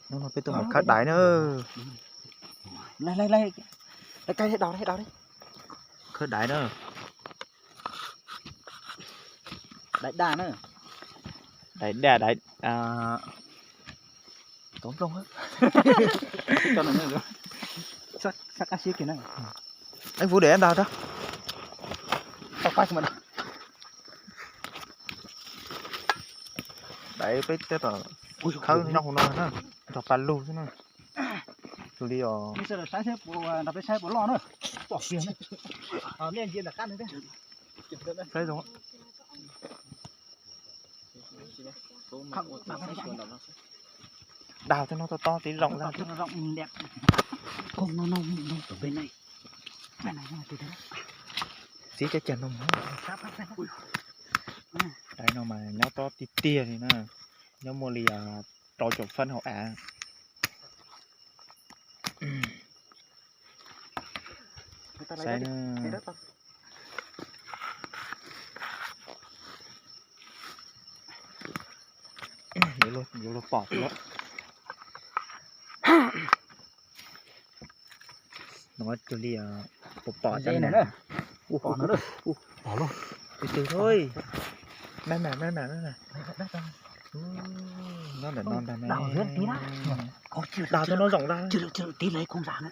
nó cái tôi một khát đáy nữa. Lấy cây hết đào đấy. Khát đáy nữa. Đáy đà nữa. Đáy tóm lông hết. Cho nó nữa. Sắc cá xíu kìa này. Anh Vũ để em đào cho. Tao quay cho mình. Đấy cái tết rồi. Không nó không nói nữa. Cho pan lu chứ nữa. Tôi đi rồi. Bây giờ là sai xếp bộ đập cái sai bộ lo nữa. Bỏ tiền đấy. Nên gì là cắt đấy. Thấy rồi. Đào cho nó to tí rộng ra. Cho nó rộng đẹp. Không nó ở bên này. Bên này từ thế. Xí cái chân nó đấy nó mà nhau to tí tia thì nè. Nhau mua lì trò chụp phân hậu Sai nữa. Vô luôn bỏ nữa. Nó cho đi bỏ chân này nữa. Bỏ nữa rồi. Bỏ luôn. Từ thôi. Đây nè. Nó để non ra này. Đào rất tí đó. Đào cho nó rộng ra. Chưa tí lấy không dám nữa.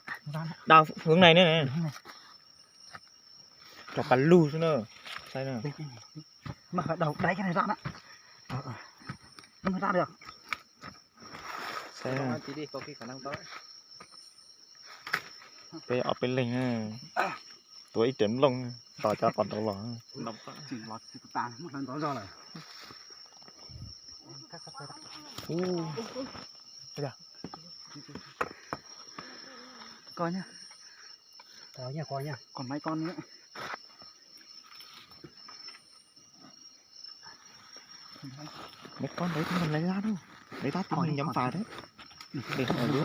Đào hướng này nữa này. Cho bắn lù chứ nữa. Đây nè. Mà đầu đáy cái này ra đó. Không ra được. Xe tí đi, có khi khả năng tới. Bây ở bên linh tuổi trứng lông tỏ cho còn tao lỏ. Chỉ lọt tàn một lần đó do này. Bây giờ Coi nhá. Coi nha. Còn mấy con nữa. mấy con đấy không cần lấy ra đâu. Lấy ra thì mình nhắm phải đấy. Để nó ở dưới.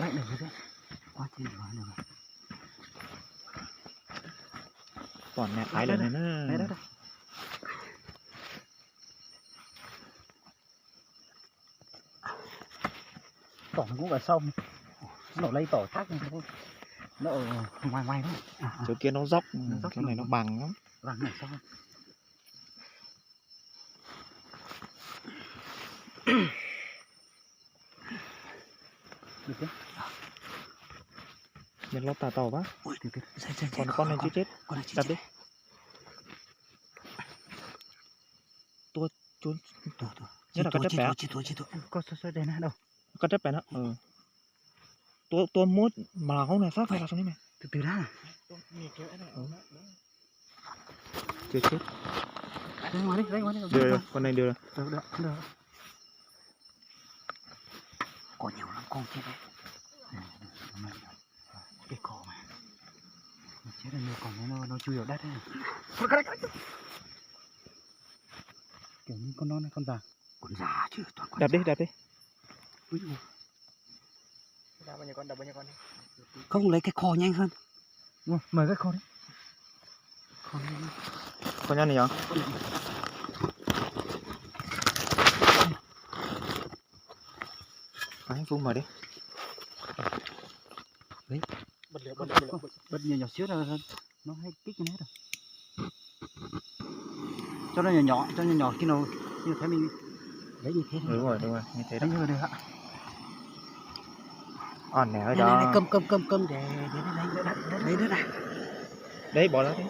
Quá thiên hóa được rồi. Còn mẹ ái lần này nữa. Đây. Tỏ nó cũng ở sông. Nó lấy tỏ khác thôi. Nó ở ngoài đó. Chỗ kia nó dốc, chỗ này nó bằng lắm. Bằng ở sông. Được đấy. Nhân lót tàu bác. Còn con này chưa chết. Đặt đi. Tua trốn. Nhất là con chất bé. Con sơ đây nè đâu. Con chất bé đó. Tua mốt mà không này phát phải là xong đi mày. Từ ra. Chưa chết. Đây ngoài đi. Đưa con này đưa. Được. Có nhiều lắm con chết đấy. Cái cò mà. Chết rồi còn nó chui vào đất đấy. Kiểu như con non hay con già? Con già chứ, toàn con. Đập đi. Đập bao nhiêu con đi. Không lấy cái kho nhanh hơn. Đúng rồi, mời cái kho đấy. Con nhăn này hả? Anh Vũ mời đi. Đấy. Bật nhỏ xíu là nó hay kích cái này rồi. Cho nó nhỏ khi nào thấy mình lấy như thế. Đúng rồi, như thế đó. Như vậy được ạ. Nè ở đó. Cầm để lấy đất này. Đấy bỏ ra đi.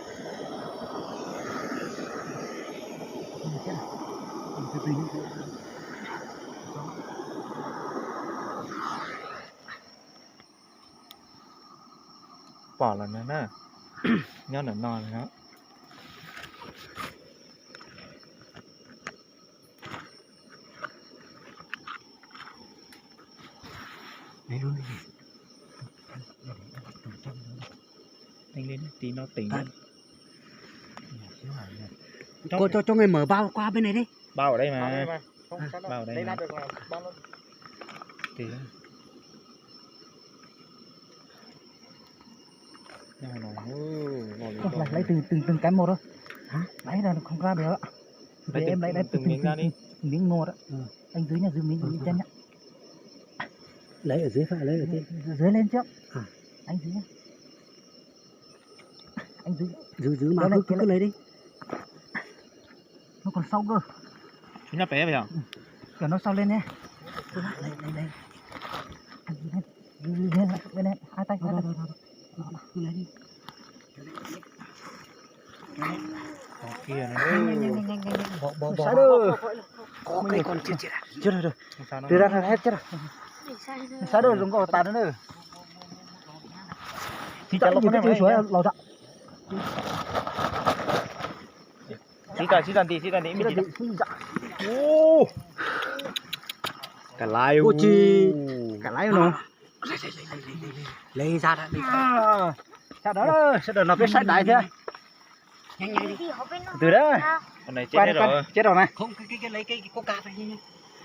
Bỏ là nó nè. Nhớ là non rồi đó. Lấy luôn đi. Anh lên tí nó tỉnh. Cho người mở bao qua bên này đi. Bao ở đây mà. Bao ở đây mà. Tí. Lấy từng cái một thôi. Hả? Lấy ra không ra được. Em lấy từng miếng ra đi. Miếng ngô đó. Anh dưới nhà dưới miếng chân nhá. lấy ở dưới phải lấy ở trên. Dưới lên trước. À. Anh dưới nhá. Anh dưới. Giữ mà Lấy lên, cứ lấy đi. Nó còn sâu cơ. Chú nhấp bé bây giờ. Kiểu nó sâu lên nhé. Lấy. Lên lên. Hai tay. Thôi. Cứ lấy đi. Kia này. Nhanh. Bỏ. Sai được. Có cây còn chết à. Chết rồi. Sao nó? Đưa ra hết chết rồi. Sai được dùng có tàn nữa. Chỉ chả lọc cái chuối chuối lọc ra. Xí tàn tí mình chỉ. Ô. Cả lai. Cô chi. Cả lái luôn. Lấy ra đã. Sao đó nó biết sai đại thế. Nhanh. Từ đó. Con này chết hết rồi. Chết rồi này. Không cái lấy cái coca này nhanh.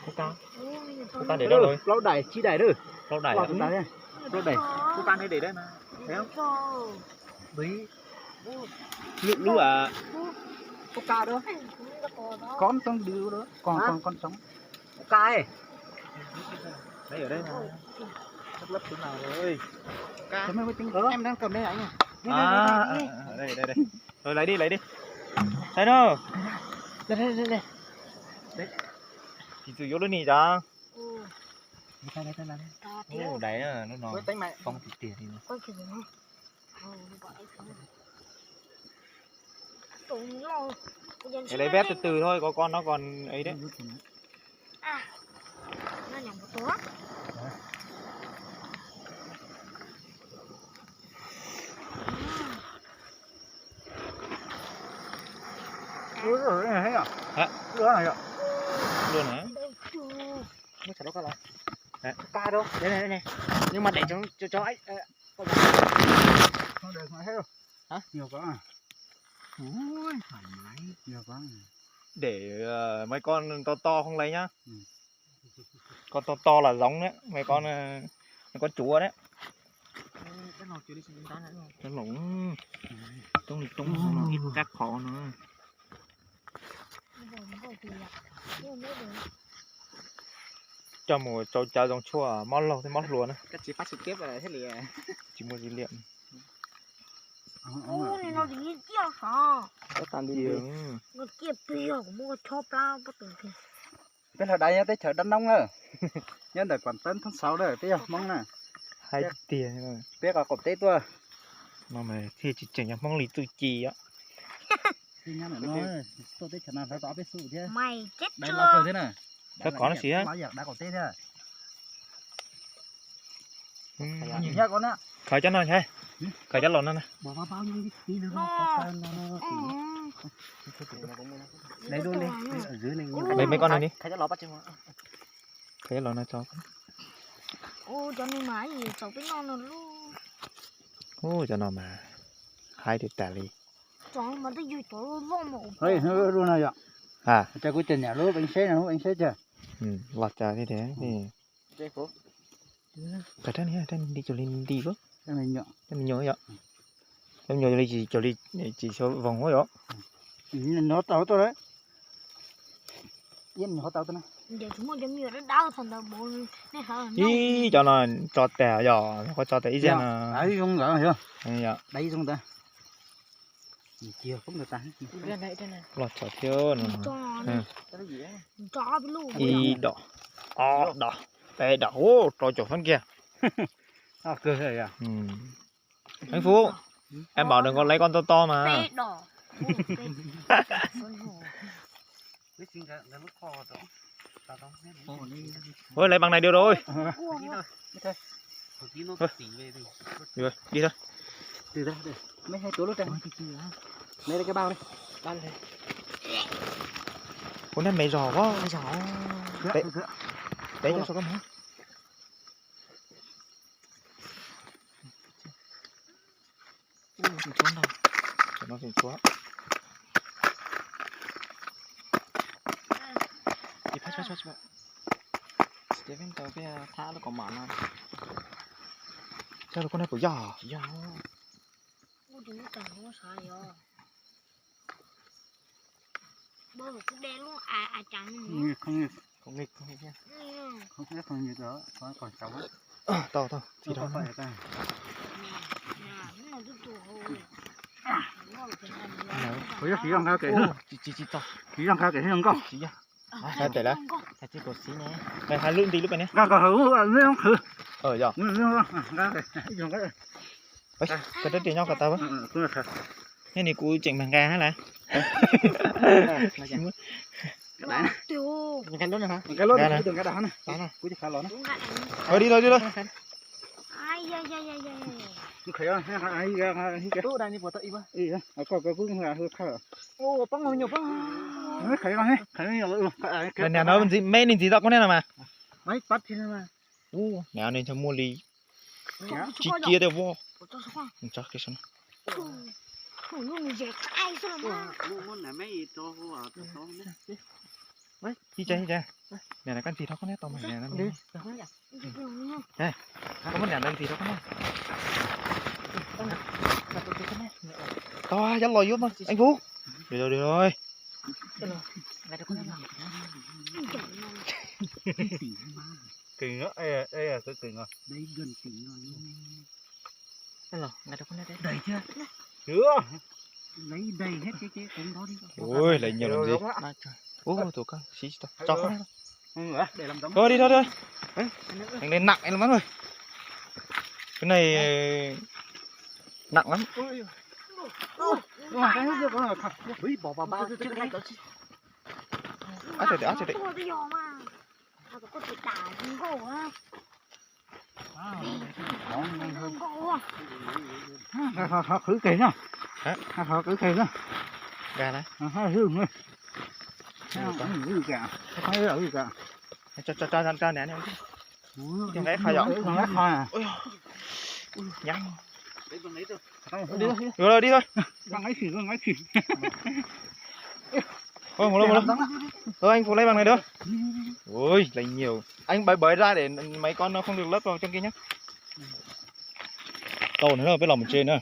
Coca để đâu rồi? Lâu đẩy chi đẩy được. Lâu đẩy. Lâu đẩy. Coca này để đây mà. Thấy không? Với Lũ à. coca đó. Con trong điếu đó. Con sống. Coca ấy. Đây ở đây mà. Lấp chỗ nào rồi? Thế mới tính em đang cầm đây anh à. Đây. Rồi lấy đi. Đây đâu? Đây. Chỉ vô lên nè cha. Đây. Ô, đấy à, nó nói. Tính mày. Không thì tiền thì. Để lấy vét từ từ thôi, có con nó còn ấy đấy. Nó nhầm mộtตัว รู้สึกยังไงอ่ะ ฮะ เรื่องอะไรอ่ะ Luôn hả?ไม่ใช่รถอะไร Hả? ca đâu Đây. Nhưng mà để cho ấy. không được mà hết đâu Hả? Nhiều quá à. Ui, thoải mái. Nhiều quá à. Để mấy con to không lấy nhá. Ừ. Con to là giống đấy, mấy con chúa đấy. Cái nồi chưa đi xem ta nữa rồi. Nó lủng nó ít chắc khó nữa. Cho một cho dòng chua mót lâu thì mót luôn á. Cái chỉ phát trực tiếp là thế lì. Chỉ mua dữ liệu. Ô, này nó đi tiêu sao? Có tàn đi Tiếng Nó kiếp tiêu của mua chop lao bắt đầu thì. cái thời đại tới chợ Đắk Nông nữa nhân đời quản tân tháng 6 rồi bây giờ mong nè 2 tiền rồi. biết là cọp tết tua Mà mày thì chỉ chẳng mong lý tu chi á. thì nhá nó tôi tết chợ nào phải có biết sự chứ Mày chết đây là chưa? thế này Có nó xí á. bao giờ đã cọp tết rồi Ừ. nhìn nhá con á Khởi chân nó thế. Khởi chân lộn nó nè. Bỏ vào bao nhiêu tí nữa Nó. Lấy luôn đi. Ở dưới này nhiều. Mấy con này đi. Khai cho ló bắt chân. Khởi chân lộn nó cho. Ô, cho nên mà gì cháu biết non rồi luôn. Ô cho nó mà. 2 thì tả lý. Cháu mà tôi vui cháu luôn mà. ơi luôn này ạ À. cho cái chân nhà lúc anh xế nào anh xế chưa Ừ, lọt ra thế thế. Thì đây phố cái thân này thân đi cho lên đi quá. cái này nhọ Em nhớ vậy. Em nhớ đi chỉ số vòng thôi đó. nó tao tôi đấy yên nhỏ tao tôi này Giờ chúng mình giống như nó đau thành đầu bộ này hả? Ý cho nó cho tè giờ nó có cho tè ý ra là đấy không rõ hiểu dạ đấy không ta chiều không được ta Đây này. lọt cho thiếu nó Cho Ừ. Cái gì ấy? cho biết luôn. ý đỏ đỏ bé đỏ ô cho chỗ thân kia. à cười rồi à Ừ. Anh Phú em bảo đừng có lấy con to mà. Bé đỏ. Biết xin cái mức kho đó. Tao đó. Ôi lấy bằng này được rồi. Tí nó tỉ về đi. Rồi đi thôi. từ ra đây mấy hai túi lúc đây lấy đây cái bao đi Bao đây. Con em mày giò quá. Bây giờ Đấy. Đấy cho số con hả? Ui, trốn đâu. Cho nó xuống xuống. Đi phát. Steven tao cái thả nó còn mặn không? Sao con này của giò? Dạ. Ôi chú chẳng có sai rồi. Bơ cũng đen luôn chẳng nữa. không Không nghịch nha. không biết không như đó còn cháu to to thì đó phải ta. Nhà nó là cái tổ hồ. Nó là cái Bây giờ chỉ làm sao kể ô nữa. chị to Chỉ làm sao kể hơn không? chị à hai tệ lá hai chiếc cột xí nè này hai lưỡi tí lúc này Ra cả hữu nữa không thử. giờ Ra cái dùng cái. ấy cái đất tiền nhau cả tao á Cũng là thật. cái này cú chỉnh bằng gà hả lại Tiêu. Cái lốt này hả? Cái lốt Ra này nè. đừng cái đá này. đó nè Cứ chỉ khá lón. Đúng gạn. thôi đi thôi Ai da da da da. Khởi ơi, ai ra cái. Tôi đang đi vào tận mà. Ý á, có cũng là hơi khá. Ô, băng ngồi nhiều băng. Nó khởi con hết, khởi nhiều lần nào nó mình gì mấy nên gì tao có nên là mà Mấy bắt thì mà. nào nên cho mua lì Dạ. chỉ kia đều vô Cho sao khoan. chắc cái sao Ủa nó dễ cay sao mà. Muốn là mấy cho vào to nữa. đấy chi chơi này là con gì đó có nét to mày này nó đi có một nhà lên gì đó có nét to dắt lòi vô mà anh Phú được rồi Kình á, ê là cái kình rồi. Đây gần tỉnh rồi. đây ngay đó có nét đấy Đầy chưa? Chưa. Lấy đầy hết cái ống đó đi. ôi lại nhiều làm gì ô tụi con xí cho con Để làm giống. thôi đi thôi anh lên nặng anh lắm rồi cái này nặng lắm Cái hết được rồi. Ui, bỏ vào bao trước đây. ác rồi đấy Tôi cái giò mà. Tao có thể đảo con gỗ á. Con gỗ à. Họ khử kề nhá. Hả? Họ khử kề nhá. gà này Họ hương thôi. Không hư cả. Không hư cả. cho nè em cái khai giọng Nó khai à. nhanh Đấy bằng lấy rồi. đi thôi Bằng ấy khỉ. thôi một lần thôi anh phụ lấy bằng này được ôi lấy nhiều anh bới ra để mấy con nó không được lấp vào trong kia nhá to nữa biết lòng một trên nữa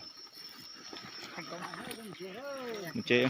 một trên